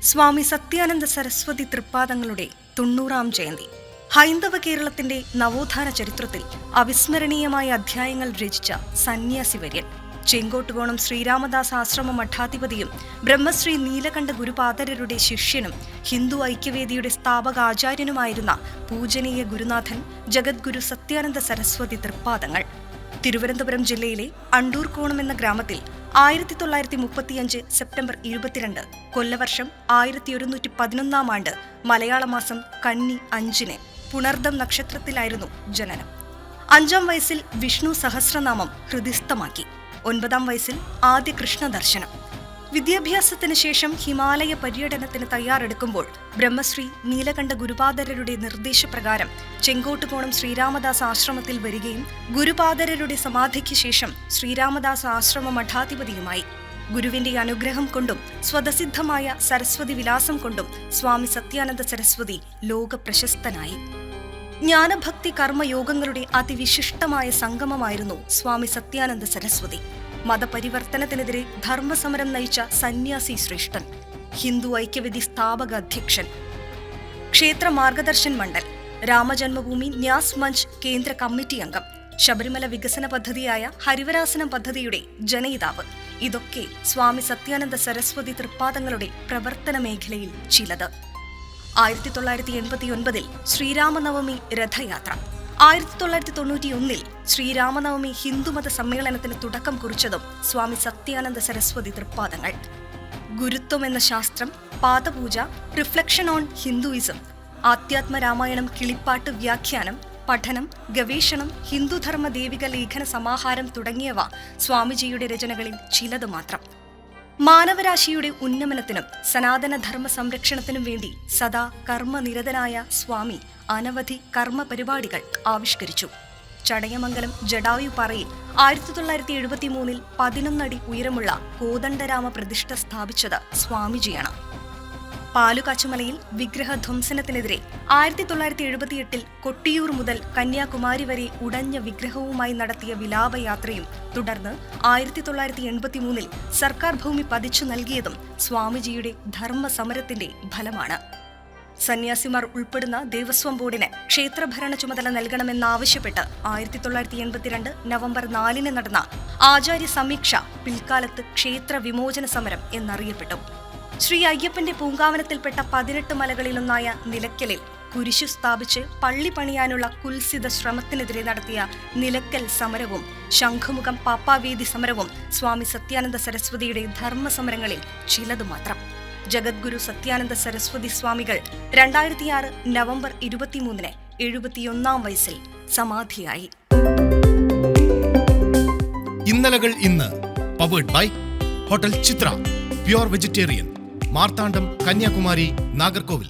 സ്വാമി സത്യാനന്ദ സരസ്വതി തൃപ്പാദങ്ങളുടെ 90-ാം ജയന്തി. ഹൈന്ദവ കേരളത്തിന്റെ നവോത്ഥാന ചരിത്രത്തിൽ അവിസ്മരണീയമായ അധ്യായങ്ങൾ രചിച്ച സന്യാസിവര്യൻ, ചെങ്കോട്ടുകോണം ശ്രീരാമദാസ് ആശ്രമ മഠാധിപതിയും ബ്രഹ്മശ്രീ നീലകണ്ഠ ഗുരുപാദരരുടെ ശിഷ്യനും ഹിന്ദു ഐക്യവേദിയുടെ സ്ഥാപകാചാര്യനുമായിരുന്ന പൂജനീയ ഗുരുനാഥൻ ജഗദ്ഗുരു സത്യാനന്ദ സരസ്വതി തൃപ്പാദങ്ങൾ. തിരുവനന്തപുരം ജില്ലയിലെ അണ്ടൂർകോണം എന്ന ഗ്രാമത്തിൽ 1935 സെപ്റ്റംബർ 22, കൊല്ലവർഷം 1111-ാം ആണ്ട് മലയാള മാസം കന്നി 5-ന് പുണർദം നക്ഷത്രത്തിലായിരുന്നു ജനനം. 5-ാം വയസ്സിൽ വിഷ്ണു സഹസ്രനാമം ഹൃദിസ്ഥമാക്കി. 9-ാം വയസ്സിൽ ആദ്യ കൃഷ്ണ ദർശനം. വിദ്യാഭ്യാസത്തിന് ശേഷം ഹിമാലയ പര്യടനത്തിന് തയ്യാറെടുക്കുമ്പോൾ ബ്രഹ്മശ്രീ നീലകണ്ഠ ഗുരുപാദരരുടെ നിർദ്ദേശപ്രകാരം ചെങ്കോട്ടുകോണം ശ്രീരാമദാസ് ആശ്രമത്തിൽ വരികയും ഗുരുപാദരരുടെ സമാധിക്ക് ശേഷം ശ്രീരാമദാസ് ആശ്രമ മഠാധിപതിയുമായി. ഗുരുവിന്റെ അനുഗ്രഹം കൊണ്ടും സ്വതസിദ്ധമായ സരസ്വതി വിലാസം കൊണ്ടും സ്വാമി സത്യാനന്ദ സരസ്വതി ലോക പ്രശസ്തനായി. ജ്ഞാനഭക്തി കർമ്മയോഗങ്ങളുടെ അതിവിശിഷ്ടമായ സംഗമമായിരുന്നു സ്വാമി സത്യാനന്ദ സരസ്വതി. മതപരിവർത്തനത്തിനെതിരെ ധർമ്മസമരം നയിച്ച സന്യാസി ശ്രേഷ്ഠൻ, ഹിന്ദു ഐക്യവേദി സ്ഥാപക അധ്യക്ഷൻ, ക്ഷേത്ര മാർഗദർശൻ മണ്ഡൽ, രാമജന്മഭൂമി ന്യാസ് മഞ്ച് കേന്ദ്ര കമ്മിറ്റി അംഗം, ശബരിമല വികസന പദ്ധതിയായ ഹരിവരാസനം പദ്ധതിയുടെ ജനയിതാവ്. ഇതൊക്കെ സ്വാമി സത്യാനന്ദ സരസ്വതി തൃപ്പാദങ്ങളുടെ പ്രവർത്തന മേഖലയിൽ ചിലത്. 1989 ശ്രീരാമനവമി രഥയാത്ര. 1991 ശ്രീരാമനവമി ഹിന്ദുമത സമ്മേളനത്തിന് തുടക്കം കുറിച്ചതും സ്വാമി സത്യാനന്ദ സരസ്വതി തൃപ്പാദങ്ങൾ. ഗുരുത്വം എന്ന ശാസ്ത്രം, പാദപൂജ, റിഫ്ലക്ഷൻ ഓൺ ഹിന്ദുയിസം, ആധ്യാത്മരാമായണം കിളിപ്പാട്ട് വ്യാഖ്യാനം, പഠനം, ഗവേഷണം, ഹിന്ദുധർമ്മ ദേവിക ലേഖന സമാഹാരം തുടങ്ങിയവ സ്വാമിജിയുടെ രചനകളിൽ ചിലത് മാത്രം. മാനവരാശിയുടെ ഉന്നമനത്തിനും സനാതനധർമ്മ സംരക്ഷണത്തിനും വേണ്ടി സദാ കർമ്മനിരതനായ സ്വാമി അനവധി കർമ്മ പരിപാടികൾ ആവിഷ്കരിച്ചു. ചടയമംഗലം ജടായുപാറയിൽ 1973 11 അടി ഉയരമുള്ള കോദണ്ഡരാമ പ്രതിഷ്ഠ സ്ഥാപിച്ചത് സ്വാമിജിയാണ്. പാലുകാച്ചുമലയിൽ വിഗ്രഹധ്വംസനത്തിനെതിരെ 1978 കൊട്ടിയൂർ മുതൽ കന്യാകുമാരി വരെ ഉടഞ്ഞ വിഗ്രഹവുമായി നടത്തിയ വിലാപയാത്രയും തുടർന്ന് 1983 സർക്കാർ ഭൂമി പതിച്ചു നൽകിയതും സ്വാമിജിയുടെ ധർമ്മസമരത്തിന്റെ ഫലമാണ്. സന്യാസിമാർ ഉൾപ്പെടുന്ന ദേവസ്വം ബോർഡിന് ക്ഷേത്രഭരണ ചുമതല നൽകണമെന്നാവശ്യപ്പെട്ട് 1982 നവംബർ 4-ന് നടന്ന ആചാര്യ സമീക്ഷ പിൽക്കാലത്ത് ക്ഷേത്ര വിമോചന സമരം എന്നറിയപ്പെട്ടു. ശ്രീ അയ്യപ്പന്റെ പൂങ്കാവനത്തിൽപ്പെട്ട 18 മലകളിലൊന്നായ നിലയ്ക്കലിൽ കുരിശു സ്ഥാപിച്ച് പള്ളി പണിയാനുള്ള കുൽസിത ശ്രമത്തിനെതിരെ നടത്തിയ നിലയ്ക്കൽ സമരവും ശംഖുമുഖം പാപ്പാവേദി സമരവും സ്വാമി സത്യാനന്ദ സരസ്വതിയുടെ ധർമ്മസമരങ്ങളിൽ ചിലതു മാത്രം. ജഗദ്ഗുരു സത്യാനന്ദ സരസ്വതി സ്വാമികൾ 2006 നവംബർ 23-ന് 71-ാം വയസ്സിൽ സമാധിയായി. ഇന്നലകൾ ഇന്ന് powered by hotel Chitra, pure vegetarian, Marthandam, Kanyakumari, Nagercoil.